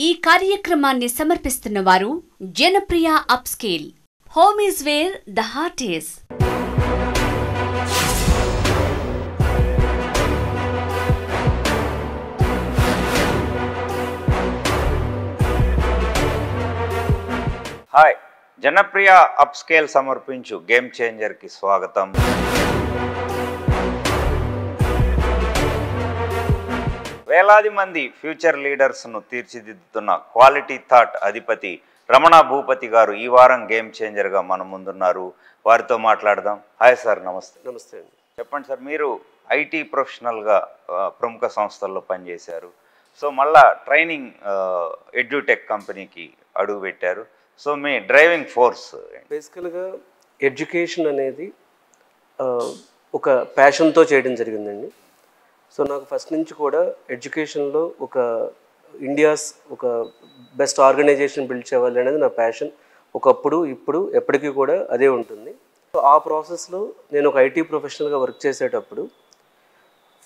ఈ కార్యక్రమాన్ని సమర్పిస్తున్న వారు Janapriya upscale. Home is where the heart is. Hi, Janapriya upscale సమర్పించు గేమ్ చేంజర్కి స్వాగతం. వేలాది మంది ఫ్యూచర్ లీడర్స్ను తీర్చిదిద్దుతున్న క్వాలిటీ థాట్ అధిపతి రమణ భూపతి గారు ఈ వారం గేమ్ చేంజర్గా మన ముందున్నారు. వారితో మాట్లాడదాం. హాయ్ సార్, నమస్తే. నమస్తే అండి. చెప్పండి సార్, మీరు ఐటీ ప్రొఫెషనల్గా ప్రముఖ సంస్థల్లో పనిచేశారు. సో మళ్ళా ట్రైనింగ్ ఎడ్యూటెక్ కంపెనీకి అడుగుపెట్టారు. సో మీ డ్రైవింగ్ ఫోర్స్? బేసికల్గా ఎడ్యుకేషన్ అనేది ఒక ప్యాషన్తో చేయడం జరిగిందండి. సో నాకు ఫస్ట్ నుంచి కూడా ఎడ్యుకేషన్లో ఒక ఇండియాస్ ఒక బెస్ట్ ఆర్గనైజేషన్ బిల్డ్ చేయాలి అనేది నా ప్యాషన్. ఒకప్పుడు ఇప్పుడు ఎప్పటికీ కూడా అదే ఉంటుంది. సో ఆ ప్రాసెస్లో నేను ఒక ఐటీ ప్రొఫెషనల్గా వర్క్ చేసేటప్పుడు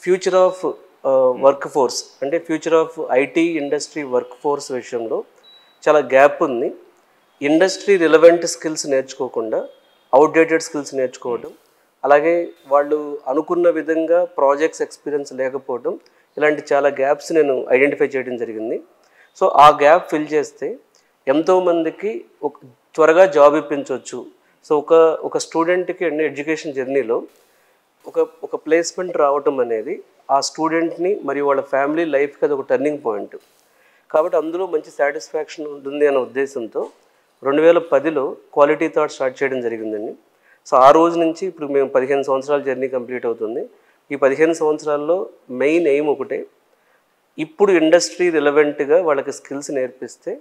ఫ్యూచర్ ఆఫ్ వర్క్ ఫోర్స్ అంటే future of IT industry work force విషయంలో చాలా గ్యాప్ ఉంది. ఇండస్ట్రీ రిలవెంట్ స్కిల్స్ నేర్చుకోకుండా అవుట్డేటెడ్ స్కిల్స్ నేర్చుకోవడం, అలాగే వాళ్ళు అనుకున్న విధంగా ప్రాజెక్ట్స్ ఎక్స్పీరియన్స్ లేకపోవడం, ఇలాంటి చాలా గ్యాప్స్ నేను ఐడెంటిఫై చేయడం జరిగింది. సో ఆ గ్యాప్ ఫిల్ చేస్తే ఎంతోమందికి త్వరగా జాబ్ ఇప్పించవచ్చు. సో ఒక స్టూడెంట్కి ఎడ్యుకేషన్ జర్నీలో ఒక ప్లేస్మెంట్ రావటం అనేది ఆ స్టూడెంట్ని మరియు వాళ్ళ ఫ్యామిలీ లైఫ్కి అది ఒక టర్నింగ్ పాయింట్. కాబట్టి అందులో మంచి సాటిస్ఫాక్షన్ ఉంటుంది అనే ఉద్దేశంతో 2010లో క్వాలిటీ థాట్ స్టార్ట్ చేయడం జరిగిందండి. సో ఆ రోజు నుంచి ఇప్పుడు మేము 15 సంవత్సరాల జర్నీ కంప్లీట్ అవుతుంది. ఈ 15 సంవత్సరాల్లో మెయిన్ ఎయిమ్ ఒకటే, ఇప్పుడు ఇండస్ట్రీ రిలవెంట్గా వాళ్ళకి స్కిల్స్ నేర్పిస్తే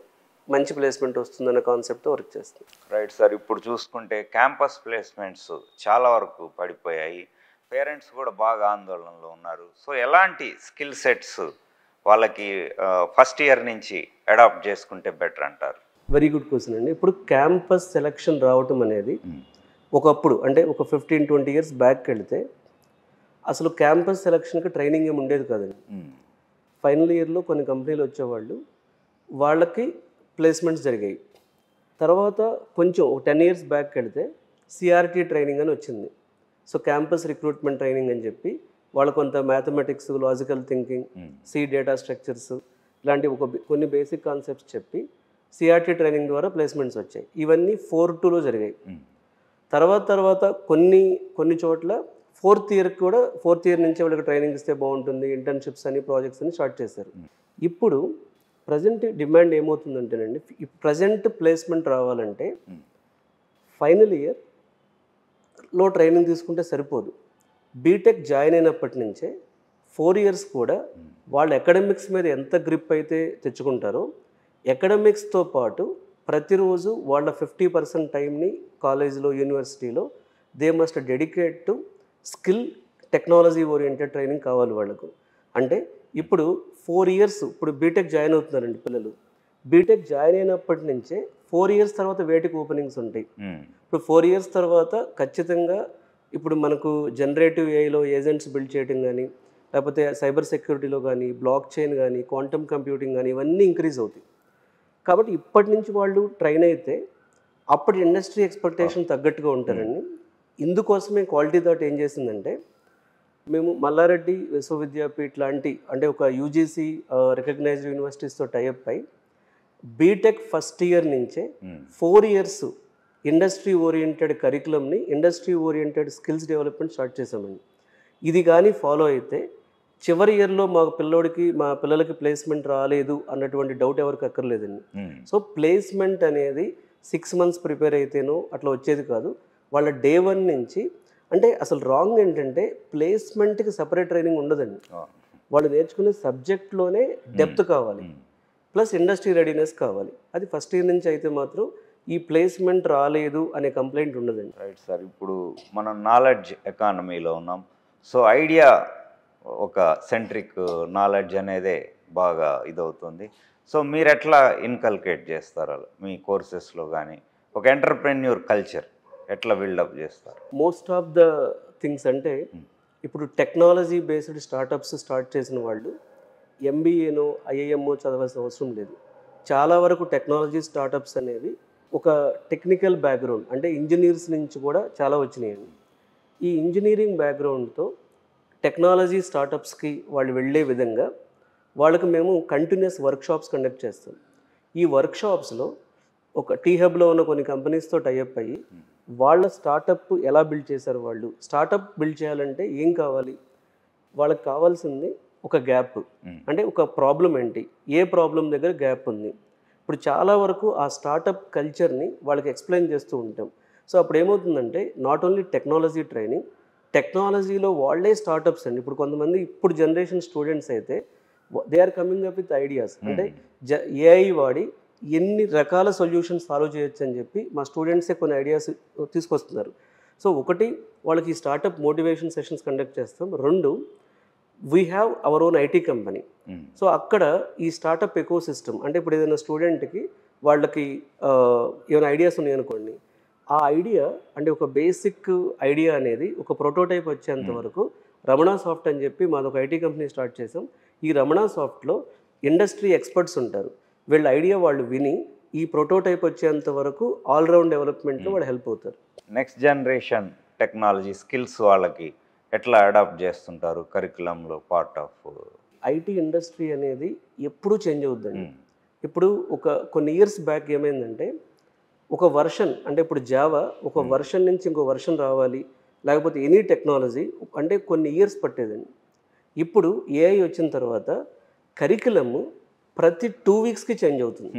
మంచి ప్లేస్మెంట్ వస్తుందన్న కాన్సెప్ట్తో వర్క్ చేస్తాం. రైట్ సార్, ఇప్పుడు చూసుకుంటే క్యాంపస్ ప్లేస్మెంట్స్ చాలా వరకు పడిపోయాయి. పేరెంట్స్ కూడా బాగా ఆందోళనలో ఉన్నారు. సో ఎలాంటి స్కిల్ సెట్స్ వాళ్ళకి ఫస్ట్ ఇయర్ నుంచి అడాప్ట్ చేసుకుంటే బెటర్ అంటారు? వెరీ గుడ్ క్వశ్చన్ అండి. ఇప్పుడు క్యాంపస్ సెలక్షన్ రావటం అనేది ఒకప్పుడు అంటే ఒక 15-20 ఇయర్స్ బ్యాక్ వెళితే అసలు క్యాంపస్ సెలక్షన్కి ట్రైనింగ్ ఏమి ఉండేది కాదండి. ఫైనల్ ఇయర్లో కొన్ని కంపెనీలు వచ్చేవాళ్ళు, వాళ్ళకి ప్లేస్మెంట్స్ జరిగాయి. తర్వాత కొంచెం 10 ఇయర్స్ బ్యాక్ వెళితే సిఆర్టీ ట్రైనింగ్ అని వచ్చింది. సో క్యాంపస్ రిక్రూట్మెంట్ ట్రైనింగ్ అని చెప్పి వాళ్ళు కొంత mathematics, logical thinking, data structures ఇలాంటి కొన్ని బేసిక్ కాన్సెప్ట్స్ చెప్పి సిఆర్టీ ట్రైనింగ్ ద్వారా ప్లేస్మెంట్స్ వచ్చాయి. ఇవన్నీ 4-2లో జరిగాయి. తర్వాత కొన్ని చోట్ల ఫోర్త్ ఇయర్ నుంచి వాళ్ళకి ట్రైనింగ్ ఇస్తే బాగుంటుంది, ఇంటర్న్షిప్స్ అని ప్రాజెక్ట్స్ అని స్టార్ట్ చేశారు. ఇప్పుడు ప్రజెంట్ డిమాండ్ ఏమవుతుందంటేనండి, ప్రజెంట్ ప్లేస్మెంట్ రావాలంటే ఫైనల్ ఇయర్లో ట్రైనింగ్ తీసుకుంటే సరిపోదు. బీటెక్ జాయిన్ అయినప్పటి నుంచే 4 ఇయర్స్ కూడా వాళ్ళు అకాడమిక్స్ మీద ఎంత గ్రిప్ అయితే తెచ్చుకుంటారో, అకాడమిక్స్తో పాటు ప్రతిరోజు వాళ్ళ 50% టైంని కాలేజ్లో, యూనివర్సిటీలో they must dedicate to skill technology oriented training కావాలి వాళ్ళకు. అంటే ఇప్పుడు 4 ఇయర్స్ ఇప్పుడు బీటెక్ జాయిన్ అవుతున్నారండి పిల్లలు. బీటెక్ జాయిన్ అయినప్పటి నుంచే 4 ఇయర్స్ తర్వాత వేటికి ఓపెనింగ్స్ ఉంటాయి. ఇప్పుడు 4 ఇయర్స్ తర్వాత ఖచ్చితంగా ఇప్పుడు మనకు జనరేటివ్ ఏఐలో ఏజెంట్స్ బిల్డ్ చేయడం కానీ, లేకపోతే సైబర్ సెక్యూరిటీలో కానీ, బ్లాక్ చైన్ కానీ, క్వాంటమ్ కంప్యూటింగ్ కానీ ఇవన్నీ ఇంక్రీజ్ అవుతాయి. కాబట్టి ఇప్పటి నుంచి వాళ్ళు ట్రైన్ అయితే అప్పటి ఇండస్ట్రీ ఎక్స్పెక్టేషన్ తగ్గట్టుగా ఉంటారండి. ఇందుకోసమే క్వాలిటీ థాట్ ఏం చేసిందంటే, మేము మల్లారెడ్డి విశ్వవిద్యాపీఠ్ లాంటి అంటే ఒక యూజీసీ రికగ్నైజ్డ్ యూనివర్సిటీస్తో టైఅప్ అయి బీటెక్ ఫస్ట్ ఇయర్ నుంచే 4 ఇయర్స్ ఇండస్ట్రీ ఓరియంటెడ్ కరికులంని, industry oriented skills development start చేసామండి. ఇది కానీ ఫాలో అయితే చివరి ఇయర్లో మా పిల్లలకి ప్లేస్మెంట్ రాలేదు అన్నటువంటి డౌట్ ఎవరికి అక్కర్లేదండి. సో ప్లేస్మెంట్ అనేది 6 మంత్స్ ప్రిపేర్ అయితేనో అట్లా వచ్చేది కాదు. వాళ్ళ డే 1 నుంచి అంటే అసలు రాంగ్ ఏంటంటే ప్లేస్మెంట్కి సపరేట్ ట్రైనింగ్ ఉండదండి. వాళ్ళు నేర్చుకునే సబ్జెక్ట్లోనే డెప్త్ కావాలి, ప్లస్ ఇండస్ట్రీ రెడీనెస్ కావాలి. అది ఫస్ట్ ఇయర్ నుంచి అయితే మాత్రం ఈ ప్లేస్మెంట్ రాలేదు అనే కంప్లైంట్ ఉండదండి. రైట్ సార్, ఇప్పుడు మనం నాలెడ్జ్ ఎకానమీలో ఉన్నాం. సో ఐడియా ఒక సెంట్రిక్ నాలెడ్జ్ అనేదే బాగా ఇదవుతుంది. సో మీరు ఎట్లా ఇన్కల్కేట్ చేస్తారు మీ కోర్సెస్లో కానీ, ఒక ఎంటర్ప్రెన్యూర్ కల్చర్ ఎట్లా బిల్డప్ చేస్తారు? మోస్ట్ ఆఫ్ ద థింగ్స్ అంటే ఇప్పుడు టెక్నాలజీ బేస్డ్ స్టార్టప్స్ స్టార్ట్ చేసిన వాళ్ళు ఎంబీఏనో ఐఐఎంఓ చదవాల్సిన అవసరం లేదు. చాలా వరకు టెక్నాలజీ స్టార్టప్స్ అనేవి ఒక టెక్నికల్ బ్యాక్గ్రౌండ్ అంటే ఇంజనీర్స్ నుంచి కూడా చాలా వచ్చినాయండి. ఈ ఇంజనీరింగ్ బ్యాక్గ్రౌండ్తో టెక్నాలజీ స్టార్టప్స్కి వాళ్ళు వెళ్ళే విధంగా వాళ్ళకి మేము కంటిన్యూస్ వర్క్షాప్స్ కండక్ట్ చేస్తాం. ఈ వర్క్షాప్స్లో ఒక టీ హబ్లో ఉన్న కొన్ని కంపెనీస్తో టైఅప్ అయ్యి వాళ్ళ స్టార్టప్ ఎలా బిల్డ్ చేశారు, వాళ్ళు స్టార్టప్ బిల్డ్ చేయాలంటే ఏం కావాలి, వాళ్ళకి కావాల్సింది ఒక గ్యాప్ అంటే ఒక ప్రాబ్లం ఏంటి, ఏ ప్రాబ్లం దగ్గర గ్యాప్ ఉంది. ఇప్పుడు చాలా వరకు ఆ స్టార్టప్ కల్చర్ని వాళ్ళకి ఎక్స్ప్లెయిన్ చేస్తూ ఉంటాం. సో అప్పుడు ఏమవుతుందంటే నాట్ ఓన్లీ టెక్నాలజీ ట్రైనింగ్, టెక్నాలజీలో వాళ్ళే స్టార్టప్స్ అండి. ఇప్పుడు కొంతమంది ఇప్పుడు జనరేషన్ స్టూడెంట్స్ అయితే they are coming up with ideas. అంటే ఏఐ వాడి ఎన్ని రకాల సొల్యూషన్స్ సాల్వ్ చేయొచ్చు అని చెప్పి మా స్టూడెంట్సే కొన్ని ఐడియాస్ తీసుకొస్తున్నారు. సో ఒకటి, వాళ్ళకి స్టార్టప్ మోటివేషన్ సెషన్స్ కండక్ట్ చేస్తాం. రెండు, we have our own IT company. So అక్కడ ఈ స్టార్టప్ ఎకో సిస్టమ్ అంటే ఇప్పుడు ఏదైనా స్టూడెంట్కి వాళ్ళకి ఏమైనా ఐడియాస్ ఉన్నాయనుకోండి, ఆ ఐడియా అంటే ఒక బేసిక్ ఐడియా అనేది ఒక ప్రోటోటైప్ వచ్చేంత వరకు రమణ సాఫ్ట్ అని చెప్పి మాది ఒక ఐటీ కంపెనీ స్టార్ట్ చేసాం. ఈ రమణ సాఫ్ట్లో ఇండస్ట్రీ ఎక్స్పర్ట్స్ ఉంటారు. వీళ్ళ ఐడియా వాళ్ళు విని ఈ ప్రోటోటైప్ వచ్చేంత వరకు ఆల్రౌండ్ డెవలప్మెంట్లో వాళ్ళు హెల్ప్ అవుతారు. నెక్స్ట్ జనరేషన్ టెక్నాలజీ స్కిల్స్ వాళ్ళకి ఎట్లా అడాప్ట్ చేస్తుంటారు కరికులంలో పార్ట్ ఆఫ్? ఐటీ ఇండస్ట్రీ అనేది ఎప్పుడూ చేంజ్ అవుతుందండి. ఇప్పుడు కొన్ని ఇయర్స్ బ్యాక్ ఏమైందంటే ఒక వర్షన్ అంటే ఇప్పుడు జావా ఒక వర్షన్ నుంచి ఇంకో వర్షన్ రావాలి, లేకపోతే ఎనీ టెక్నాలజీ అంటే కొన్ని ఇయర్స్ పట్టేదండి. ఇప్పుడు ఏఐ వచ్చిన తర్వాత కరికులము ప్రతి 2 వీక్స్కి చేంజ్ అవుతుంది.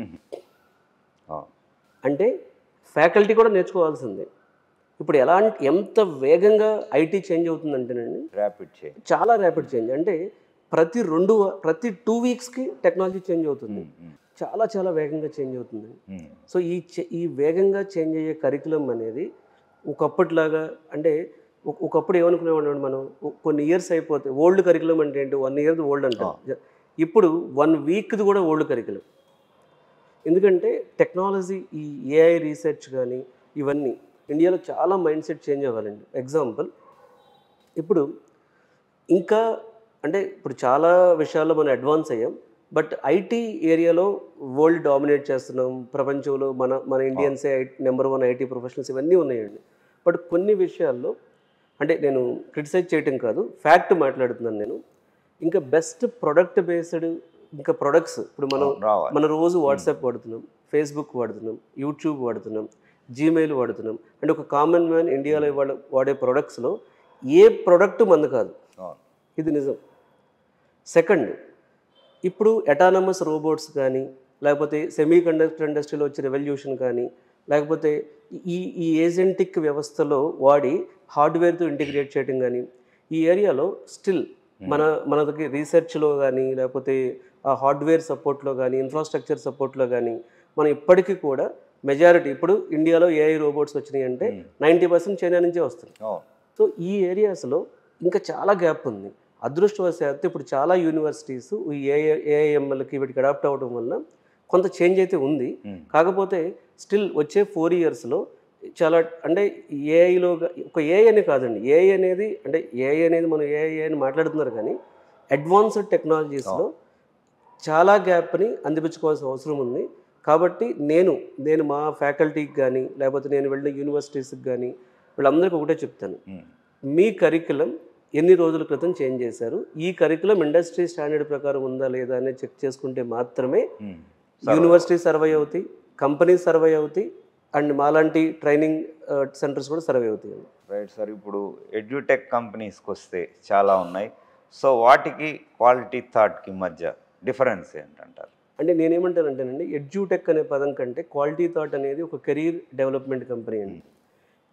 అంటే ఫ్యాకల్టీ కూడా నేర్చుకోవాల్సిందే. ఇప్పుడు ఎంత వేగంగా ఐటీ చేంజ్ అవుతుందంటేనండి, ర్యాపిడ్ చేంజ్, చాలా ర్యాపిడ్ చేంజ్. అంటే ప్రతి 2 వీక్స్కి టెక్నాలజీ చేంజ్ అవుతుంది. చాలా చాలా వేగంగా చేంజ్ అవుతుంది. సో ఈ వేగంగా చేంజ్ అయ్యే కరికులం అనేది ఒకప్పటిలాగా అంటే ఒకప్పుడు ఏమనుకునేవాళ్ళం మనం, కొన్ని ఇయర్స్ అయిపోతే ఓల్డ్ కరికులం అంటే ఏంటి, 1 ఇయర్ ఓల్డ్ అంటాం. ఇప్పుడు 1 వీక్ది కూడా ఓల్డ్ కరికులం. ఎందుకంటే టెక్నాలజీ ఈ ఏఐ రీసెర్చ్ కానీ ఇవన్నీ ఇండియాలో చాలా మైండ్ సెట్ చేంజ్ అవ్వాలండి. ఎగ్జాంపుల్, ఇప్పుడు ఇంకా అంటే ఇప్పుడు చాలా విషయాల్లో మనం అడ్వాన్స్ అయ్యాం, బట్ ఐటీ ఏరియాలో వరల్డ్ డామినేట్ చేస్తున్నాం. ప్రపంచంలో మన ఇండియన్సే నెంబర్ 1 ఐటీ ప్రొఫెషనల్స్ ఇవన్నీ ఉన్నాయండి. బట్ కొన్ని విషయాల్లో అంటే నేను క్రిటిసైజ్ చేయటం కాదు, ఫ్యాక్ట్ మాట్లాడుతున్నాను నేను. ఇంకా బెస్ట్ ప్రొడక్ట్ బేస్డ్ ఇంకా ప్రొడక్ట్స్ ఇప్పుడు మన రోజు వాట్సాప్ వాడుతున్నాం, ఫేస్బుక్ వాడుతున్నాం, యూట్యూబ్ వాడుతున్నాం, జీమెయిల్ వాడుతున్నాం. అంటే ఒక కామన్ మ్యాన్ ఇండియాలో వాడే ప్రొడక్ట్స్లో ఏ ప్రొడక్ట్ మంది కాదు, ఇది నిజం. సెకండ్, ఇప్పుడు అటానమస్ రోబోట్స్ కానీ లేకపోతే సెమీ కండక్టర్ ఇండస్ట్రీలో వచ్చే రెవల్యూషన్ కానీ లేకపోతే ఈ ఏజెంటిక్ వ్యవస్థలో వాడి హార్డ్వేర్తో ఇంటిగ్రేట్ చేయడం కానీ ఈ ఏరియాలో స్టిల్ మనకి రీసెర్చ్లో కానీ లేకపోతే ఆ హార్డ్వేర్ సపోర్ట్లో కానీ ఇన్ఫ్రాస్ట్రక్చర్ సపోర్ట్లో కానీ మనం ఇప్పటికీ కూడా మెజారిటీ ఇప్పుడు ఇండియాలో ఏఐ రోబోట్స్ వచ్చినాయి అంటే 90% చైనా నుంచే వస్తుంది. సో ఈ ఏరియాస్లో ఇంకా చాలా గ్యాప్ ఉంది. అదృష్టవశాత్తు ఇప్పుడు చాలా యూనివర్సిటీస్ ఈ ఏఐఎంఎల్కి వీటికి అడాప్ట్ అవ్వడం వల్ల కొంత చేంజ్ అయితే ఉంది. కాకపోతే స్టిల్ వచ్చే 4 ఇయర్స్లో చాలా అంటే ఏఐలో ఒక ఏఐ అని కాదండి, ఏఐ అనేది మనం ఏఐ అని మాట్లాడుతున్నారు కానీ అడ్వాన్స్డ్ టెక్నాలజీస్లో చాలా గ్యాప్ని అందిపించుకోవాల్సిన అవసరం ఉంది. కాబట్టి నేను మా ఫ్యాకల్టీకి కానీ లేకపోతే నేను వెళ్ళిన యూనివర్సిటీస్కి కానీ వీళ్ళందరికీ ఒకటే చెప్తాను, మీ కరికులం ఎన్ని రోజుల క్రితం చేంజ్ చేశారు, ఈ కరికులం ఇండస్ట్రీ స్టాండర్డ్ ప్రకారం ఉందా లేదా అనేది చెక్ చేసుకుంటే మాత్రమే యూనివర్సిటీ సర్వే అవుతాయి, కంపెనీ సర్వే అవుతాయి, అండ్ మాలాంటి ట్రైనింగ్ సెంటర్స్ కూడా సర్వే అవుతాయి. Right sir. ఇప్పుడు ఎడ్యుటెక్ కంపెనీస్కి వస్తే చాలా ఉన్నాయి. సో వాటికి క్వాలిటీ థాట్కి మధ్య డిఫరెన్స్ ఏంటంటారు? అంటే నేనేమంటానంటేనండి, ఎడ్యుటెక్ అనే పదం కంటే క్వాలిటీ థాట్ అనేది ఒక కెరీర్ డెవలప్మెంట్ కంపెనీ అండి.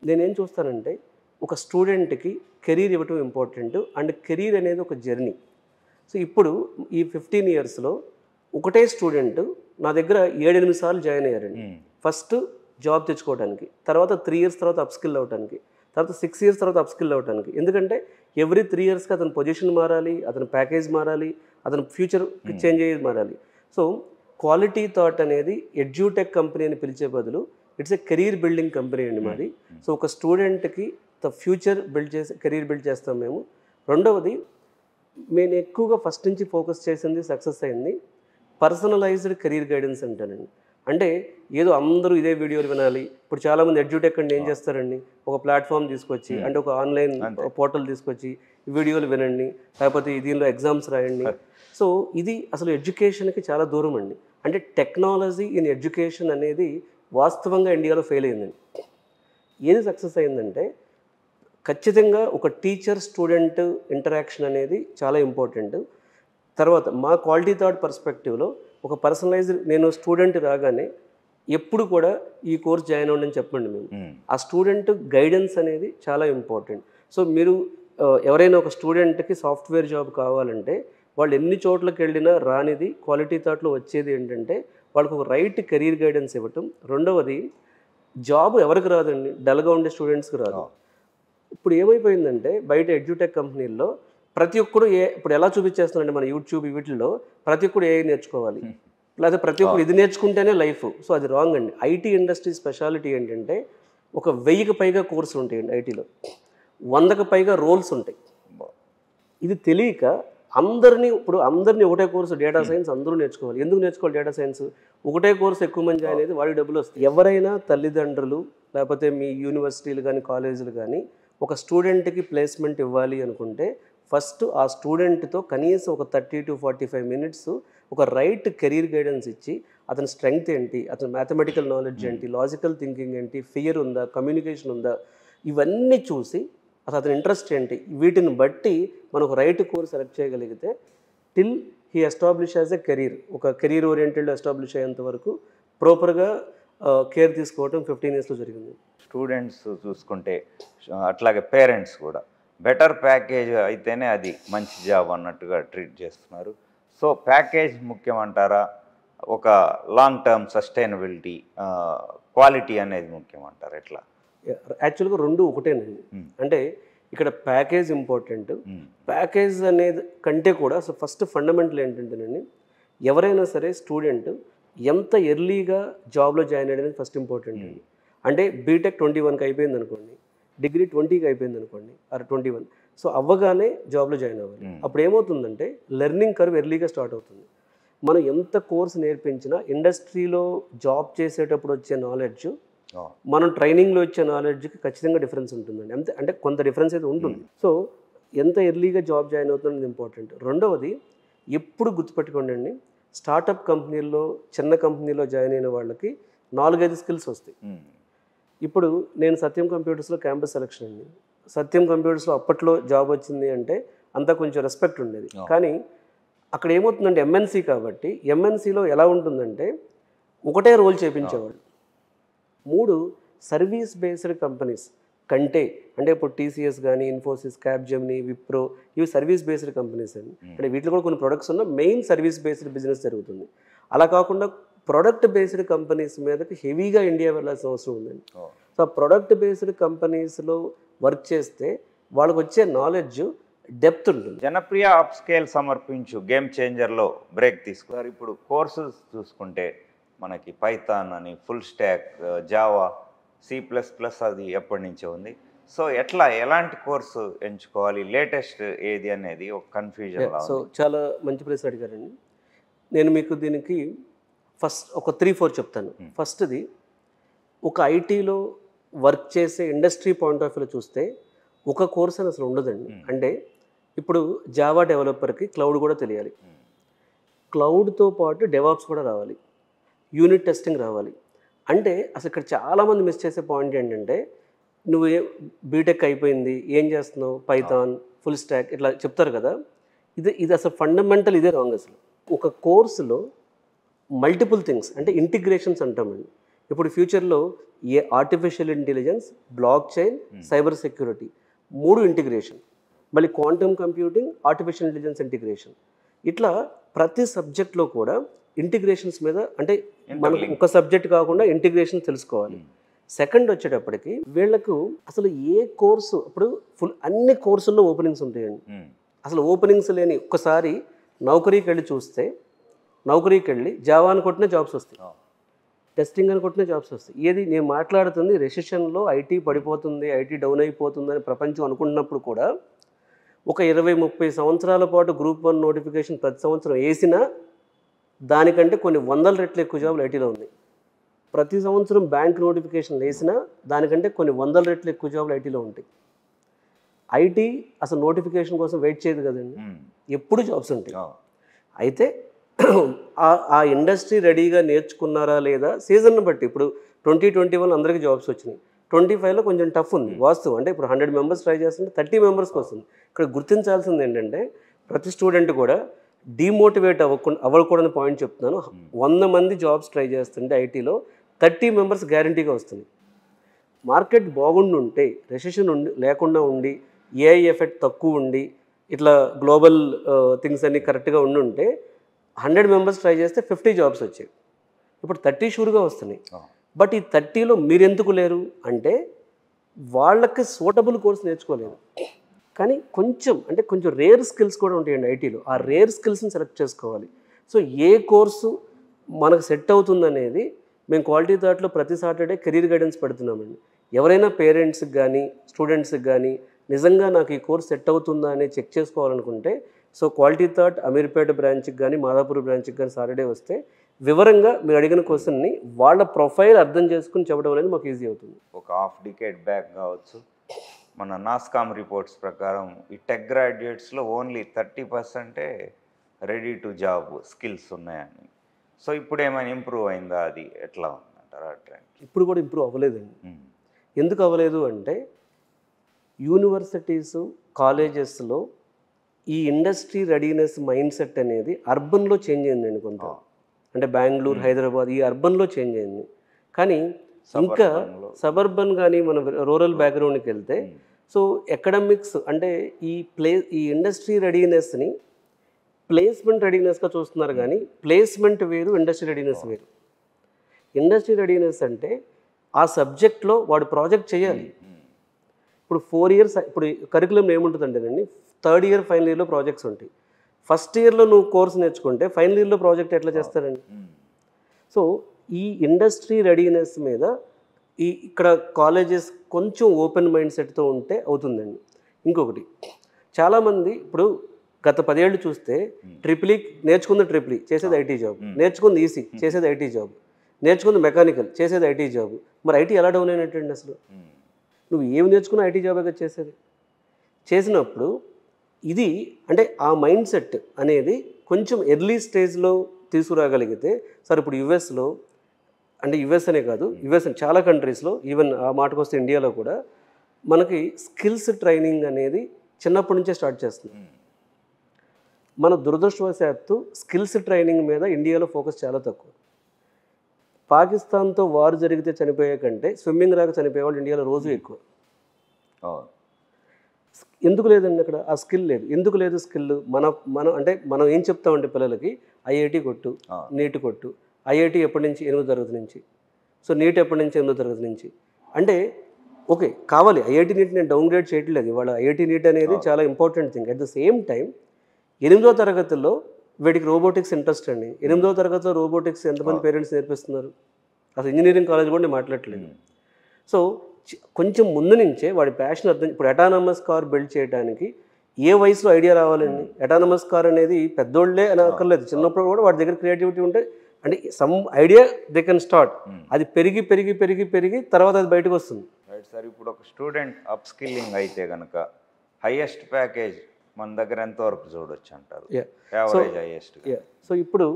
నేనేం చూస్తానంటే ఒక స్టూడెంట్కి కెరీర్ ఇవ్వటం ఇంపార్టెంట్, అండ్ కెరీర్ అనేది ఒక జర్నీ. సో ఇప్పుడు ఈ 15 ఇయర్స్లో ఒకటే స్టూడెంట్ నా దగ్గర 7-8 సార్లు జాయిన్ అయ్యారండి. ఫస్ట్ జాబ్ తెచ్చుకోవడానికి, తర్వాత 3 ఇయర్స్ తర్వాత అప్స్కిల్ అవ్వడానికి, తర్వాత 6 ఇయర్స్ తర్వాత అప్స్కిల్ అవ్వడానికి. ఎందుకంటే ఎవ్రీ 3 ఇయర్స్కి అతని పొజిషన్ మారాలి, అతని ప్యాకేజ్ మారాలి, అతని ఫ్యూచర్ చేంజ్ అయ్యేది మారాలి. సో క్వాలిటీ థాట్ అనేది ఎడ్యుటెక్ కంపెనీ అని బదులు it's a career building company అండి మాది. సో ఒక స్టూడెంట్కి ఫ్యూచర్ కెరీర్ బిల్డ్ చేస్తాం మేము. రెండవది, నేను ఎక్కువగా ఫస్ట్ నుంచి ఫోకస్ చేసింది, సక్సెస్ అయింది పర్సనలైజ్డ్ కెరీర్ గైడెన్స్ అంటానండి. అంటే ఏదో అందరూ ఇదే వీడియోలు వినాలి. ఇప్పుడు చాలామంది ఎడ్యూటెక్ అండి ఏం చేస్తారండి, ఒక ప్లాట్ఫామ్ తీసుకొచ్చి, అంటే ఒక ఆన్లైన్ పోర్టల్ తీసుకొచ్చి వీడియోలు వినండి, లేకపోతే దీనిలో ఎగ్జామ్స్ రాయండి. సో ఇది అసలు ఎడ్యుకేషన్కి చాలా దూరం అండి. అంటే టెక్నాలజీ ఇన్ ఎడ్యుకేషన్ అనేది వాస్తవంగా ఇండియాలో ఫెయిల్ అయిందండి. ఏది సక్సెస్ అయిందంటే ఖచ్చితంగా ఒక టీచర్ స్టూడెంట్ ఇంటరాక్షన్ అనేది చాలా ఇంపార్టెంట్. తర్వాత మా క్వాలిటీ థాట్ పర్స్పెక్టివ్లో ఒక పర్సనలైజ్డ్, నేను స్టూడెంట్ రాగానే ఎప్పుడు కూడా ఈ కోర్స్ జాయిన్ అవ్వండి అని చెప్పండి మేము. ఆ స్టూడెంట్ గైడెన్స్ అనేది చాలా ఇంపార్టెంట్. సో మీరు ఎవరైనా ఒక స్టూడెంట్కి సాఫ్ట్వేర్ జాబ్ కావాలంటే వాళ్ళు ఎన్ని చోట్లకి వెళ్ళినా రానిది క్వాలిటీ థాట్లో వచ్చేది ఏంటంటే వాళ్ళకు ఒక రైట్ కెరీర్ గైడెన్స్ ఇవ్వటం. రెండవది, జాబ్ ఎవరికి రాదండి, డల్గా ఉండే స్టూడెంట్స్కి రాదు. ఇప్పుడు ఏమైపోయిందంటే బయట ఎడ్యూటెక్ కంపెనీల్లో ప్రతి ఒక్కరు ఇప్పుడు ఎలా చూపించేస్తున్నారండి మన యూట్యూబ్ వీటిల్లో, ప్రతి ఒక్కరు ఏఐ నేర్చుకోవాలి, లేకపోతే ప్రతి ఒక్కరు ఇది నేర్చుకుంటేనే లైఫ్. సో అది రాంగ్ అండి. ఐటీ ఇండస్ట్రీ స్పెషాలిటీ ఏంటంటే ఒక 1000కి పైగా కోర్సులు ఉంటాయండి ఐటీలో, 100కి పైగా రోల్స్ ఉంటాయి. ఇది తెలియక అందరినీ ఒకటే కోర్సు డేటా సైన్స్ అందరూ నేర్చుకోవాలి. ఎందుకు నేర్చుకోవాలి డేటా సైన్స్? ఒకటే కోర్సు ఎక్కువ మంది అనేది వాడి డబ్బులు వస్తాయి. ఎవరైనా తల్లిదండ్రులు లేకపోతే మీ యూనివర్సిటీలు కానీ కాలేజీలు కానీ ఒక స్టూడెంట్కి ప్లేస్మెంట్ ఇవ్వాలి అనుకుంటే ఫస్ట్ ఆ స్టూడెంట్తో కనీసం ఒక 30 to 45 minutes ఒక రైట్ కెరీర్ గైడెన్స్ ఇచ్చి అతని స్ట్రెంగ్త్ ఏంటి, అతని మ్యాథమెటికల్ నాలెడ్జ్ ఏంటి, లాజికల్ థింకింగ్ ఏంటి, ఫియర్ ఉందా, కమ్యూనికేషన్ ఉందా, ఇవన్నీ చూసి అసలు అతని ఇంట్రెస్ట్ ఏంటి, వీటిని బట్టి మనం ఒక రైట్ కోర్స్ సెలెక్ట్ చేయగలిగితే till he establish as a career, ఒక కెరీర్ ఓరియంటెడ్ ఎస్టాబ్లిష్ అయ్యేంత వరకు ప్రాపర్గా కేర్ తీసుకోవడం 15 yearsలో జరిగింది. స్టూడెంట్స్ చూసుకుంటే అట్లాగే పేరెంట్స్ కూడా బెటర్ ప్యాకేజ్ అయితేనే అది మంచి జాబ్ అన్నట్టుగా ట్రీట్ చేస్తున్నారు. సో ప్యాకేజ్ ముఖ్యమంటారా, ఒక లాంగ్ టర్మ్ సస్టైనబిలిటీ క్వాలిటీ అనేది ముఖ్యమంటారా, ఎట్లా? యాక్చువల్గా రెండు ఒకటేనండి. అంటే ఇక్కడ ప్యాకేజ్ ఇంపార్టెంట్. ప్యాకేజ్ అనేది కంటే కూడా అసలు ఫస్ట్ ఫండమెంటల్ ఏంటంటేనండి, ఎవరైనా సరే స్టూడెంట్ ఎంత ఎర్లీగా జాబ్లో జాయిన్ అయ్యేది ఫస్ట్ ఇంపార్టెంట్ అండి. అంటే బీటెక్ 21కి అయిపోయింది అనుకోండి, డిగ్రీ 20కి అయిపోయింది అనుకోండి, ఆర్ 21. సో అవ్వగానే జాబ్లో జాయిన్ అవ్వాలి. అప్పుడు ఏమవుతుందంటే లెర్నింగ్ కర్వ్ ఎర్లీగా స్టార్ట్ అవుతుంది. మనం ఎంత కోర్స్ నేర్పించినా ఇండస్ట్రీలో జాబ్ చేసేటప్పుడు వచ్చే నాలెడ్జ్ మనం ట్రైనింగ్లో వచ్చే నాలెడ్జ్కి ఖచ్చితంగా డిఫరెన్స్ ఉంటుందండి. అంటే కొంత డిఫరెన్స్ అయితే ఉంటుంది. సో ఎంత ఎర్లీగా జాబ్ జాయిన్ అవుతుంది ఇంపార్టెంట్. రెండవది, ఎప్పుడు గుర్తుపెట్టుకోండి, స్టార్టప్ కంపెనీల్లో చిన్న కంపెనీలో జాయిన్ అయిన వాళ్ళకి 4-5 స్కిల్స్ వస్తాయి. ఇప్పుడు నేను సత్యం కంప్యూటర్స్లో క్యాంపస్ సెలక్షన్ అండి. సత్యం కంప్యూటర్స్లో అప్పట్లో జాబ్ వచ్చింది అంటే అంతా కొంచెం రెస్పెక్ట్ ఉండేది. కానీ అక్కడ ఏమవుతుందంటే ఎంఎన్సీ కాబట్టి ఎంఎన్సీలో ఎలా ఉంటుందంటే ఒకటే రోల్ చేయించేవాళ్ళు. 3 సర్వీస్ బేస్డ్ కంపెనీస్ కంటే, అంటే ఇప్పుడు టీసీఎస్ కానీ, ఇన్ఫోసిస్, క్యాప్జెమిని, విప్రో, ఇవి సర్వీస్ బేస్డ్ కంపెనీస్ అండి. అంటే వీటిలో కూడా కొన్ని ప్రొడక్ట్స్ ఉన్న మెయిన్ సర్వీస్ బేస్డ్ బిజినెస్ జరుగుతుంది. అలా కాకుండా ప్రొడక్ట్ బేస్డ్ కంపెనీస్ మీదకి హెవీగా ఇండియా వెళ్ళాల్సిన అవసరం ఉందండి. సో ప్రొడక్ట్ బేస్డ్ కంపెనీస్లో వర్క్ చేస్తే వాళ్ళకి వచ్చే నాలెడ్జ్ డెప్త్ ఉంటుంది. జనప్రియ అప్స్కేల్ సమర్పించు గేమ్ చేంజర్లో బ్రేక్ తీసుకున్నారు. ఇప్పుడు కోర్సెస్ చూసుకుంటే మనకి పైథాన్ అని, ఫుల్ స్టాక్, జావా, C++ అది ఎప్పటి నుంచే ఉంది. సో ఎలాంటి కోర్సు ఎంచుకోవాలి, లేటెస్ట్ ఏది అనేది ఒక కన్ఫ్యూజన్. సో చాలా మంచి ప్రశ్న అడిగారండి. నేను మీకు దీనికి ఫస్ట్ ఒక 3-4 చెప్తాను. ఫస్ట్ది, ఒక ఐటీలో వర్క్ చేసే ఇండస్ట్రీ పాయింట్ ఆఫ్ వ్యూలో చూస్తే ఒక కోర్స్ అని అసలు ఉండదండి. అంటే ఇప్పుడు జావా డెవలపర్కి క్లౌడ్ కూడా తెలియాలి, క్లౌడ్తో పాటు డెవాప్స్ కూడా రావాలి, యూనిట్ టెస్టింగ్ రావాలి. అంటే అసలు ఇక్కడ చాలామంది మిస్ చేసే పాయింట్ ఏంటంటే, నువ్వు బీటెక్ అయిపోయింది ఏం చేస్తున్నావు, పైథాన్, ఫుల్ స్టాక్ ఇట్లా చెప్తారు కదా. ఇది అసలు ఫండమెంటల్ ఇదే రాంగ్. అసలు ఒక కోర్సులో మల్టిపుల్ థింగ్స్, అంటే ఇంటిగ్రేషన్స్ అంటామండి. ఇప్పుడు ఫ్యూచర్లో artificial intelligence, block chain, cyber security 3 integration, మళ్ళీ quantum computing, artificial intelligence integration, ఇట్లా ప్రతి సబ్జెక్ట్లో కూడా ఇంటిగ్రేషన్స్ మీద, అంటే మనకు ఒక సబ్జెక్ట్ కాకుండా ఇంటిగ్రేషన్ తెలుసుకోవాలి. సెకండ్ వచ్చేటప్పటికి వీళ్ళకు అసలు ఏ కోర్సు, ఇప్పుడు అన్ని కోర్సుల్లో ఓపెనింగ్స్ ఉంటాయండి. అసలు ఓపెనింగ్స్ లేని ఒక్కసారి నౌకరీకి వెళ్ళి చూస్తే, నౌకరీకి వెళ్ళి జావా అని కొట్టిన జాబ్స్ వస్తాయి, టెస్టింగ్ అని కొట్టిన జాబ్స్ వస్తాయి. ఏది నేను మాట్లాడుతుంది, రెసిషన్లో ఐటీ పడిపోతుంది, ఐటీ డౌన్ అయిపోతుంది అని ప్రపంచం అనుకుంటున్నప్పుడు కూడా ఒక 20-30 సంవత్సరాల పాటు గ్రూప్ 1 నోటిఫికేషన్ ప్రతి సంవత్సరం వేసినా దానికంటే కొన్ని వందల రెట్లు ఎక్కువ జాబులు ఐటీలో ఉన్నాయి. ప్రతి సంవత్సరం బ్యాంక్ నోటిఫికేషన్ వేసినా దానికంటే కొన్ని వందల రెట్లు ఎక్కువ జాబులు ఐటీలో ఉంటాయి. ఐటీ అసలు నోటిఫికేషన్ కోసం వెయిట్ చేయదు కదండి, ఎప్పుడు జాబ్స్ ఉంటాయి. అయితే ఆ ఇండస్ట్రీ రెడీగా నేర్చుకున్నారా లేదా సీజన్ను బట్టి. ఇప్పుడు 2021 అందరికీ జాబ్స్ వచ్చినాయి, 25లో కొంచెం టఫ్ ఉంది వాస్తవం. అంటే ఇప్పుడు 100 మెంబర్స్ ట్రై చేస్తుంటే 30 మెంబర్స్కి వస్తుంది. ఇక్కడ గుర్తించాల్సింది ఏంటంటే ప్రతి స్టూడెంట్ కూడా డీమోటివేట్ అవ్వకూడని పాయింట్ చెప్తున్నాను. 100 మంది జాబ్స్ ట్రై చేస్తుంటే ఐటీలో 30 మెంబర్స్ గ్యారంటీగా వస్తుంది. మార్కెట్ బాగుండుంటే, రెసెషన్ లేకుండా ఉండి, ఏఐ ఎఫెక్ట్ తక్కువ ఉండి, ఇట్లా గ్లోబల్ థింగ్స్ అన్నీ కరెక్ట్గా ఉండుంటే 100 మెంబర్స్ ట్రై చేస్తే 50 జాబ్స్ వచ్చాయి. ఇప్పుడు 30 షూర్గా వస్తున్నాయి. బట్ ఈ 30లో మీరెందుకు లేరు అంటే వాళ్ళకి సూటబుల్ కోర్స్ నేర్చుకోలేదు. కానీ కొంచెం రేర్ స్కిల్స్ కూడా ఉంటాయండి ఐటీలో. ఆ రేర్ స్కిల్స్ని సెలెక్ట్ చేసుకోవాలి. సో ఏ కోర్సు మనకు సెట్ అవుతుందనేది మేము క్వాలిటీ థాట్లో ప్రతి సాటర్డే కెరీర్ గైడెన్స్ పెడుతున్నామండి. ఎవరైనా పేరెంట్స్కి కానీ స్టూడెంట్స్కి కానీ నిజంగా నాకు ఈ కోర్స్ సెట్ అవుతుందా అని చెక్ చేసుకోవాలనుకుంటే, సో క్వాలిటీ థాట్ అమీర్పేట బ్రాంచ్కి కానీ మాదాపూర్ బ్రాంచ్కి కానీ సాటర్డే వస్తే వివరంగా మీరు అడిగిన క్వశ్చన్ని వాళ్ళ ప్రొఫైల్ అర్థం చేసుకుని చెప్పడం అనేది మాకు ఈజీ అవుతుంది. ఒక హాఫ్ డికేడ్ బ్యాక్ కావచ్చు, మన నాస్కామ్ రిపోర్ట్స్ ప్రకారం ఈ టెక్ గ్రాడ్యుయేట్స్లో only 30% ready to job skills ఉన్నాయని. సో ఇప్పుడు ఏమైనా ఇంప్రూవ్ అయిందా? అది ఎట్లా ఉందంటారా ట్రెండ్? ఇప్పుడు కూడా ఇంప్రూవ్ అవ్వలేదండి. ఎందుకు అవ్వలేదు అంటే యూనివర్సిటీస్ కాలేజెస్లో ఈ ఇండస్ట్రీ రెడీనెస్ మైండ్ సెట్ అనేది అర్బన్లో చేంజ్ అయిందండి కొంత. అంటే బెంగళూరు, హైదరాబాద్ ఈ అర్బన్లో చేంజ్ అయింది. కానీ ఇంకా సబర్బన్ కానీ మన రూరల్ బ్యాక్గ్రౌండ్కి వెళ్తే సో ఎకడమిక్స్ అంటే ఈ ఇండస్ట్రీ రెడీనెస్ని ప్లేస్మెంట్ రెడీనెస్గా చూస్తున్నారు. కానీ ప్లేస్మెంట్ వేరు, ఇండస్ట్రీ రెడీనెస్ వేరు. ఇండస్ట్రీ రెడీనెస్ అంటే ఆ సబ్జెక్ట్లో వాడు ప్రాజెక్ట్ చేయాలి. ఇప్పుడు 4 years ఇప్పుడు కరికులం ఏముంటుందంటేనండి, 3rd year ఫైనల్ ఇయర్లో ప్రాజెక్ట్స్ ఉంటాయి. ఫస్ట్ ఇయర్లో నువ్వు కోర్స్ నేర్చుకుంటే ఫైనల్ ఇయర్లో ప్రాజెక్ట్ ఎట్లా చేస్తారండి? సో ఈ ఇండస్ట్రీ రెడీనెస్ మీద ఇక్కడ కాలేజెస్ కొంచెం ఓపెన్ మైండ్ సెట్తో ఉంటే అవుతుందండి. ఇంకొకటి, చాలామంది ఇప్పుడు గత 10 ఏళ్ళు చూస్తే ట్రిపుల్ నేర్చుకుంది, ట్రిపుల్ చేసేది ఐటీ జాబ్, నేర్చుకుంది ఈసీ చేసేది ఐటీ జాబ్, నేర్చుకుంది మెకానికల్ చేసేది ఐటీ జాబ్. మరి ఐటీ ఎలా డౌన్ అయినట్టండి? అసలు నువ్వు ఏమి నేర్చుకున్నా ఐటీ జాబ్గా చేసేది. చేసినప్పుడు ఇది అంటే ఆ మైండ్ సెట్ అనేది కొంచెం ఎర్లీ స్టేజ్లో తీసుకురాగలిగితే, సార్ ఇప్పుడు యుఎస్లో అంటే యుఎస్ అనే కాదు, యుఎస్ చాలా కంట్రీస్లో, ఈవెన్ ఆ మాటకు వస్తే ఇండియాలో కూడా మనకి స్కిల్స్ ట్రైనింగ్ అనేది చిన్నప్పటి నుంచే స్టార్ట్ చేస్తుంది. మన దురదృష్టవశాత్తు స్కిల్స్ ట్రైనింగ్ మీద ఇండియాలో ఫోకస్ చాలా తక్కువ. పాకిస్తాన్తో వారు జరిగితే చనిపోయే కంటే స్విమ్మింగ్ రాక చనిపోయేవాళ్ళు ఇండియాలో రోజు ఎక్కువ. ఎందుకు లేదండి అక్కడ ఆ స్కిల్ లేదు. ఎందుకు లేదు స్కిల్? మనం ఏం చెప్తామంటే పిల్లలకి ఐఐటి కొట్టు, నీట్ కొట్టు. ఐఐటి ఎప్పటి నుంచి? 8వ తరగతి నుంచి. సో నీట్ ఎప్పటి నుంచి? 8వ తరగతి నుంచి. అంటే ఓకే కావాలి, ఐఐటి నీట్ నేను డౌన్గ్రేడ్ చేయట్లేదు. ఇవాళ ఐఐటి నీట్ అనేది చాలా important thing. At the same time 8వ తరగతిలో వీటికి రోబోటిక్స్ ఇంట్రెస్ట్ అండి. 8వ తరగతిలో రోబోటిక్స్ ఎంతమంది పేరెంట్స్ నేర్పిస్తున్నారు? అసలు ఇంజనీరింగ్ కాలేజ్ కూడా నేను మాట్లాడట్లేదు. సో కొంచెం ముందు నుంచే వాడి ప్యాషన్ అర్థం. ఇప్పుడు అటానమస్ కార్ బిల్డ్ చేయడానికి ఏ వయసులో ఐడియా రావాలండి? అటానమస్ కార్ అనేది పెద్దోళ్ళే అని అక్కర్లేదు, చిన్నప్పుడు కూడా వాడి దగ్గర క్రియేటివిటీ ఉంటే అంటే some idea they can start. అది పెరిగి పెరిగి పెరిగి పెరిగి తర్వాత అది బయటకు వస్తుంది. Right sir. ఇప్పుడు ఒక స్టూడెంట్ అప్ స్కిల్లింగ్ అయితే కనుక హైయెస్ట్ ప్యాకేజ్ మన దగ్గర ఎంతవరకు చూడొచ్చు అంటారు? Average highest. సో ఇప్పుడు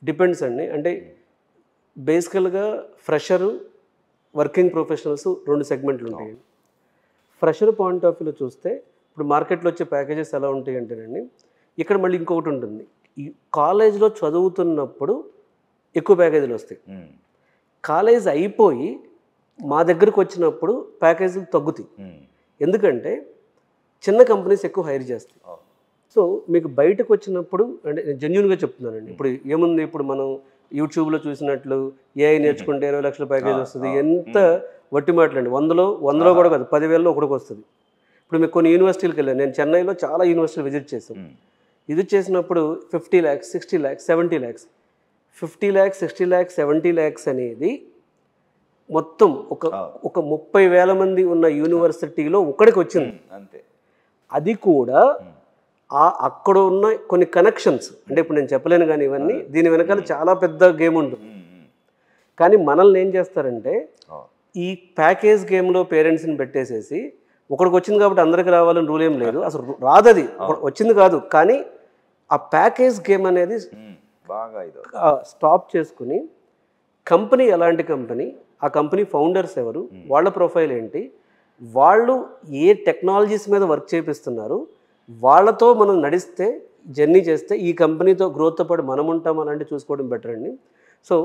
డిపెండ్స్ అండి. అంటే బేసికల్గా ఫ్రెషరు, వర్కింగ్ ప్రొఫెషనల్స్ 2 సెగ్మెంట్లు ఉంటాయి. ఫ్రెషర్ పాయింట్ ఆఫ్ వ్యూలో చూస్తే ఇప్పుడు మార్కెట్లో వచ్చే ప్యాకేజెస్ ఎలా ఉంటాయి అంటేనండి, ఇక్కడ మళ్ళీ ఇంకొకటి ఉంటుంది. ఈ కాలేజ్లో చదువుతున్నప్పుడు ఎక్కువ ప్యాకేజీలు వస్తాయి. కాలేజ్ అయిపోయి మా దగ్గరకు వచ్చినప్పుడు ప్యాకేజీలు తగ్గుతాయి. ఎందుకంటే చిన్న కంపెనీస్ ఎక్కువ హైర్ చేస్తాయి. సో మీకు బయటకు వచ్చినప్పుడు అంటే నేను జెన్యూన్గా చెప్తున్నానండి. ఇప్పుడు ఏముంది, ఇప్పుడు మనం యూట్యూబ్లో చూసినట్లు ఏఐ నేర్చుకుంటే 20 లక్షల ప్యాకేజ్ వస్తుంది. ఎంత వట్టి మాటలండి. 100లో కూడా కాదు, 10,000లో ఒకటికి వస్తుంది. ఇప్పుడు మీకు కొన్ని యూనివర్సిటీలకు వెళ్ళాను. నేను చెన్నైలో చాలా యూనివర్సిటీలు విజిట్ చేశాను. విజిట్ చేసినప్పుడు 50 lakhs, 60 lakhs, 70 lakhs, 50 lakhs, 60 lakhs, 70 lakhs అనేది మొత్తం ఒక 30,000 మంది ఉన్న యూనివర్సిటీలో ఒక్కడికి వచ్చింది. అంతే. అది కూడా అక్కడ ఉన్న కొన్ని కనెక్షన్స్, అంటే ఇప్పుడు నేను చెప్పలేను కానీ ఇవన్నీ, దీని వెనకాల చాలా పెద్ద గేమ్ ఉంటుంది. కానీ మనల్ని ఏం చేస్తారంటే ఈ ప్యాకేజ్ గేమ్లో పేరెంట్స్ని పెట్టేసేసి ఒకడికి వచ్చింది కాబట్టి అందరికి రావాలని రూల్ ఏం లేదు, అసలు రాదు, అది వచ్చింది కాదు. కానీ ఆ ప్యాకేజ్ గేమ్ అనేది బాగా స్టాప్ చేసుకుని కంపెనీ ఎలాంటి కంపెనీ, ఆ కంపెనీ ఫౌండర్స్ ఎవరు, వాళ్ళ ప్రొఫైల్ ఏంటి, వాళ్ళు ఏ టెక్నాలజీస్ మీద వర్క్ చేపిస్తున్నారు, వాళ్ళతో మనం నడిస్తే జర్నీ చేస్తే ఈ కంపెనీతో గ్రోత్తో పాటు మనం ఉంటాం అలాంటివి చూసుకోవడం బెటర్ అండి. సో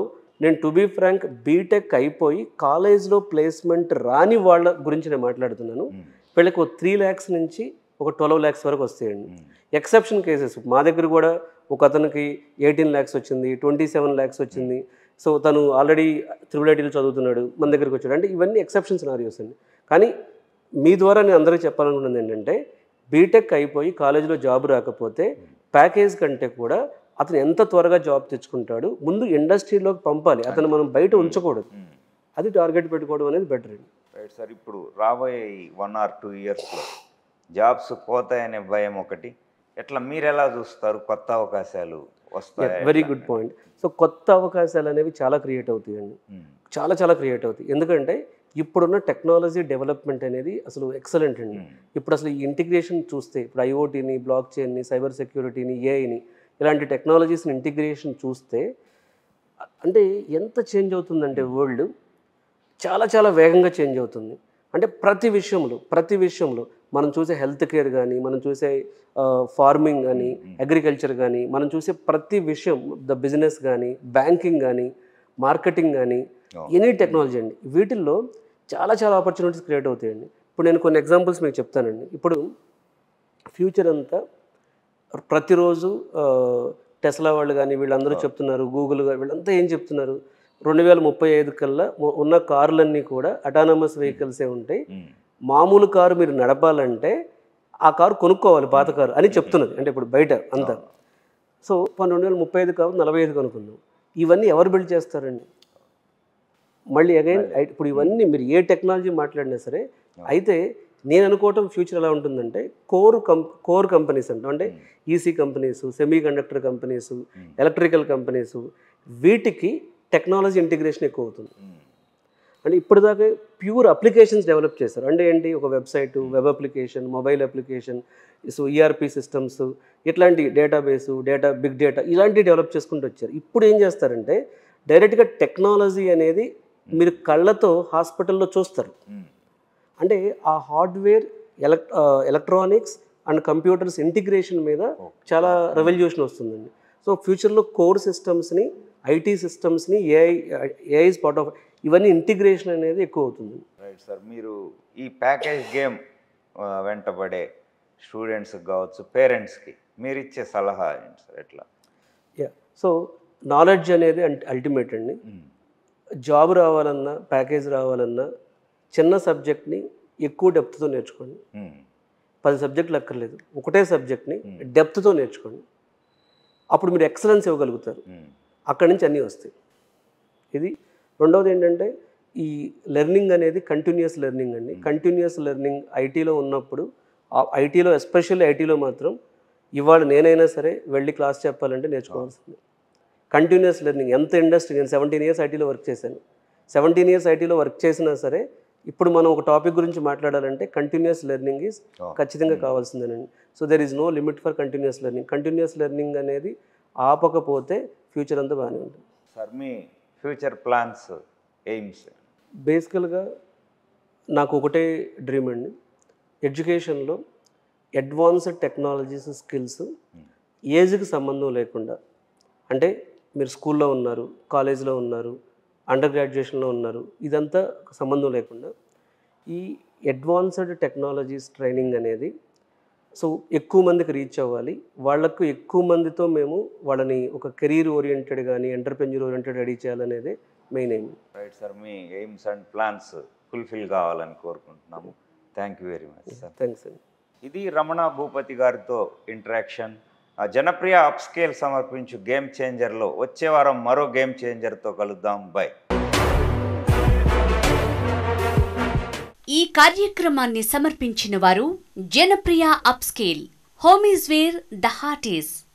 నేను టు బీ ఫ్రాంక్ బీటెక్ అయిపోయి కాలేజ్లో ప్లేస్మెంట్ రాని వాళ్ళ గురించి నేను మాట్లాడుతున్నాను. వీళ్ళకి 3 lakhs నుంచి ఒక 12 lakhs వరకు వస్తాయండి. ఎక్సెప్షన్ కేసెస్ మా దగ్గర కూడా ఒక అతనికి 18 lakhs వచ్చింది, 27 lakhs వచ్చింది. సో తను ఆల్రెడీ IIITలో చదువుతున్నాడు, మన దగ్గరికి వచ్చాడు. అంటే ఇవన్నీ ఎక్సెప్షన్ సినారియోస్ అండి. కానీ మీ ద్వారా నేను అందరికీ చెప్పాలనుకున్నది ఏంటంటే బీటెక్ అయిపోయి కాలేజీలో జాబ్ రాకపోతే ప్యాకేజ్ కంటే కూడా అతను ఎంత త్వరగా జాబ్ తెచ్చుకుంటాడు, ముందు ఇండస్ట్రీలోకి పంపాలి, అతను మనం బయట ఉంచకూడదు. అది టార్గెట్ పెట్టుకోవడం అనేది బెటర్ అండి. Right sir. ఇప్పుడు రాబోయే 1 or 2 yearsలో జాబ్స్ పోతాయనే భయం ఒకటి, ఎట్లా మీరు ఎలా చూస్తారు? కొత్త అవకాశాలు వస్తాయి? Very good point. సో కొత్త అవకాశాలు అనేవి చాలా క్రియేట్ అవుతాయండి, చాలా క్రియేట్ అవుతాయి. ఎందుకంటే ఇప్పుడున్న టెక్నాలజీ డెవలప్మెంట్ అనేది అసలు ఎక్సలెంట్ అండి. ఇప్పుడు అసలు ఈ ఇంటిగ్రేషన్ చూస్తే, ఇప్పుడు ఐఓటీని, బ్లాక్ చైన్ని, సైబర్ సెక్యూరిటీని, ఏఐని, ఇలాంటి టెక్నాలజీస్ని ఇంటిగ్రేషన్ చూస్తే అంటే ఎంత చేంజ్ అవుతుందంటే వరల్డ్ చాలా వేగంగా చేంజ్ అవుతుంది. అంటే ప్రతి విషయంలో మనం చూసే హెల్త్ కేర్ కానీ, మనం చూసే ఫార్మింగ్ కానీ, అగ్రికల్చర్ కానీ, మనం చూసే ప్రతి విషయం, ద బిజినెస్ కానీ, బ్యాంకింగ్ కానీ, మార్కెటింగ్ కానీ, ఎనీ టెక్నాలజీ అండి, వీటిల్లో చాలా ఆపర్చునిటీస్ క్రియేట్ అవుతాయండి. ఇప్పుడు నేను కొన్ని ఎగ్జాంపుల్స్ మీకు చెప్తానండి. ఇప్పుడు ఫ్యూచర్ అంతా ప్రతిరోజు టెస్లా వాళ్ళు కానీ వీళ్ళందరూ చెప్తున్నారు, గూగుల్ వీళ్ళంతా ఏం చెప్తున్నారు, 2035 కల్లా ఉన్న కార్లన్నీ కూడా అటానమస్ వెహికల్సే ఉంటాయి, మామూలు కారు మీరు నడపాలంటే ఆ కారు కొనుక్కోవాలి, పాత కారు అని చెప్తున్నది. అంటే ఇప్పుడు బయట అంతా. సో 2035 కాదు 45 అనుకుందాం. ఇవన్నీ ఎవరు బిల్డ్ చేస్తారండి? మళ్ళీ అగైన్ ఇప్పుడు ఇవన్నీ మీరు ఏ టెక్నాలజీ మాట్లాడినా సరే. అయితే నేను అనుకోవటం ఫ్యూచర్ ఎలా ఉంటుందంటే కోర్ కంపెనీస్ అంటాం, అంటే EC companies, semi conductor companies, electrical companies, వీటికి టెక్నాలజీ ఇంటిగ్రేషన్ ఎక్కువ అవుతుంది. అంటే ఇప్పటిదాకా ప్యూర్ అప్లికేషన్స్ డెవలప్ చేశారు. అంటే ఏంటి, ఒక website, web application, mobile application, so ERP systems, ఇట్లాంటి డేటాబేసు, బిగ్ డేటా, ఇలాంటివి డెవలప్ చేసుకుంటూ వచ్చారు. ఇప్పుడు ఏం చేస్తారంటే డైరెక్ట్గా టెక్నాలజీ అనేది మీరు కళ్ళతో హాస్పిటల్లో చూస్తారు. అంటే ఆ hardware, electronics and computers integration మీద చాలా రెవల్యూషన్ వస్తుందండి. సో ఫ్యూచర్లో కోర్ సిస్టమ్స్ని, ఐటీ సిస్టమ్స్ని, ఏఐ పార్ట్ ఆఫ్ ఇవన్నీ ఇంటిగ్రేషన్ అనేది ఎక్కువ అవుతుంది. Right sir. మీరు ఈ ప్యాకేజ్ గేమ్ వెంటబడే స్టూడెంట్స్కి కావచ్చు, పేరెంట్స్కి మీరు ఇచ్చే సలహా ఏంటి సార్? ఎట్లా? సో నాలెడ్జ్ అనేది అల్టిమేట్ అండి. జాబ్ రావాలన్నా, ప్యాకేజ్ రావాలన్నా చిన్న సబ్జెక్ట్ని ఎక్కువ డెప్త్తో నేర్చుకోండి. 10 సబ్జెక్టులు అక్కర్లేదు, ఒకటే సబ్జెక్ట్ని డెప్త్తో నేర్చుకోండి. అప్పుడు మీరు ఎక్సలెన్స్ ఇవ్వగలుగుతారు. అక్కడి నుంచి అన్నీ వస్తాయి. ఇది. రెండవది ఏంటంటే ఈ లెర్నింగ్ అనేది కంటిన్యూస్ లెర్నింగ్ అండి. కంటిన్యూస్ లెర్నింగ్ ఐటీలో ఉన్నప్పుడు, ఐటీలో ఎస్పెషల్లీ ఐటీలో మాత్రం ఇవాళ నేనైనా సరే వెళ్ళి క్లాస్ చెప్పాలంటే నేర్చుకోవాల్సింది. Continuous learning. ఎంత ఇండస్ట్రీ, నేను 17 years ఐటీలో వర్క్ చేశాను. 17 years ఐటీలో వర్క్ చేసినా సరే ఇప్పుడు మనం ఒక టాపిక్ గురించి మాట్లాడాలంటే కంటిన్యూస్ లెర్నింగ్ ఈజ్ ఖచ్చితంగా కావాల్సిందేనండి. So there is no limit for continuous learning. Continuous learning అనేది ఆపకపోతే ఫ్యూచర్ అంతా బాగానే ఉంటుంది. సార్ మీ ఫ్యూచర్ ప్లాన్స్, ఎయిమ్స్? బేసికల్గా నాకు ఒకటే డ్రీమ్ అండి, ఎడ్యుకేషన్లో అడ్వాన్స్డ్ టెక్నాలజీస్, స్కిల్స్ ఏజ్కి సంబంధం లేకుండా, అంటే మీరు స్కూల్లో ఉన్నారు, కాలేజ్లో ఉన్నారు, అండర్ గ్రాడ్యుయేషన్లో ఉన్నారు, ఇదంతా సంబంధం లేకుండా ఈ అడ్వాన్స్డ్ టెక్నాలజీస్ ట్రైనింగ్ అనేది సో ఎక్కువ మందికి రీచ్ అవ్వాలి. వాళ్ళకు ఎక్కువ మందితో మేము వాళ్ళని ఒక కెరీర్ ఓరియంటెడ్ కానీ ఎంటర్ప్రెన్యూర్ ఓరియంటెడ్ రెడీ చేయాలనేది main aim. Right sir. Me aims and plans fulfil కావాలని కోరుకుంటున్నాము. Thank you very much sir. Thanks అండి. ఇది రమణ భూపతి గారితో ఇంటరాక్షన్. జనప్రియ అప్స్కేల్ సమర్పించు గేమ్ చేంజర్లో వచ్చే వారం మరో గేమ్ చేంజర్తో కలుద్దాం. బై. ఈ కార్యక్రమాన్ని సమర్పించిన వారు Janapriya upscale. Home is where the heart is.